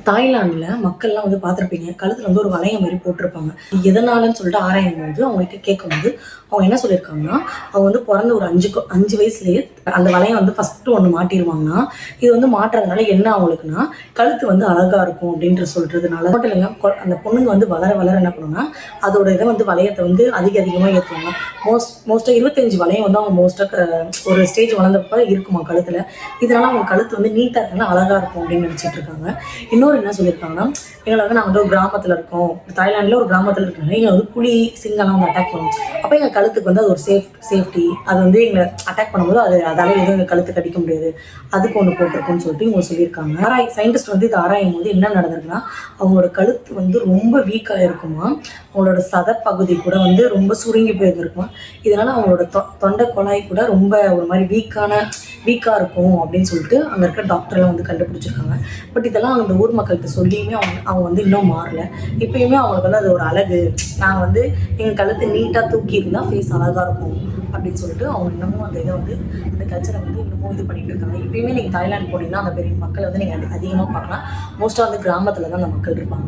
தாய்லாண்டில் மக்கள்லாம் வந்து பார்த்துருப்பீங்க, கழுத்தில் வந்து ஒரு வளையம் மாதிரி போட்டிருப்பாங்க. எதனாலன்னு சொல்லிட்டு ஆராயும் போது அவங்ககிட்ட கேட்கும்போது அவங்க என்ன சொல்லியிருக்காங்கன்னா, அவங்க வந்து பிறந்த ஒரு 5 வயசுலேயே அந்த வளையம் வந்து ஃபஸ்ட்டு ஒன்று மாட்டிடுவாங்கன்னா, இது வந்து மாட்டுறதுனால என்ன அவங்களுக்குன்னா, கழுத்து வந்து அழகாக இருக்கும் அப்படின்ற சொல்கிறதுனால மட்டும் இல்லைங்க. அந்த பொண்ணுங்க வந்து வளர வளர என்ன பண்ணுன்னா, அதோட இதை வந்து வளையத்தை வந்து அதிகமாக ஏற்றுவாங்க. மோஸ்ட்டாக 25 வளையம் வந்து அவங்க ஒரு ஸ்டேஜ் வளர்ந்தப்ப இருக்குமா கழுத்தில். இதனால அவங்க கழுத்து வந்து நீட்டாக இருக்குன்னா அழகாக இருக்கும் அப்படின்னு நினச்சிட்டு இருக்காங்க. இன்னொரு என்ன சொல்லியிருக்காங்கன்னா, எங்களை வந்து நாங்கள் வந்து ஒரு கிராமத்தில் இருக்கோம், தாய்லாண்டில் ஒரு கிராமத்தில் இருக்கனால எங்களை வந்து புலி சிங்கம்லாம் வந்து அட்டாக் பண்ணுவோம். அப்போ எங்கள் கழுத்துக்கு வந்து அது ஒரு சேஃப்டி. அது வந்து எங்களை அட்டாக் பண்ணும்போது அதால் எதுவும் எங்கள் கழுத்து கடிக்க முடியாது, அதுக்கு ஒன்று போட்டிருக்குன்னு சொல்லிட்டு இவங்க சொல்லியிருக்காங்க. சயின்டிஸ்ட் வந்து இது ஆராயும் போது என்ன நடந்திருக்குன்னா, அவங்களோட கழுத்து வந்து ரொம்ப வீக்காக இருக்குமா, அவங்களோட சதப்பகுதி கூட வந்து ரொம்ப சுருங்கி போயிருந்துருக்குமா. இதனால அவங்களோட தொண்டை குழாய் கூட ரொம்ப ஒரு மாதிரி வீக்காக இருக்கும் அப்படின்னு சொல்லிட்டு அங்கே இருக்கிற டாக்டர்லாம் வந்து கண்டுபிடிச்சிருக்காங்க. பட் இதெல்லாம் அந்த ஊர் மக்கள்கிட்ட சொல்லியுமே அவங்க வந்து இன்னும் மாறல. இப்பயுமே அவங்களுக்கு வந்து அது ஒரு அழகு, நாங்கள் வந்து எங்கள் கழுத்து நீட்டாக தூக்கி இருந்தால் ஃபேஸ் அழகாக இருக்கும் அப்படின்னு சொல்லிட்டு அவங்க இன்னமும் அந்த இதை வந்து அந்த கல்ச்சரை வந்து இன்னமும் இது பண்ணிட்டு இருக்காங்க. இப்பயுமே நீங்கள் தாய்லாந்து போனீங்கன்னா அந்த பெரிய மக்களை வந்து நீங்கள் அதிகமாக பார்க்கலாம். மோஸ்ட்டாக வந்து கிராமத்தில் தான் அந்த மக்கள் இருப்பாங்க.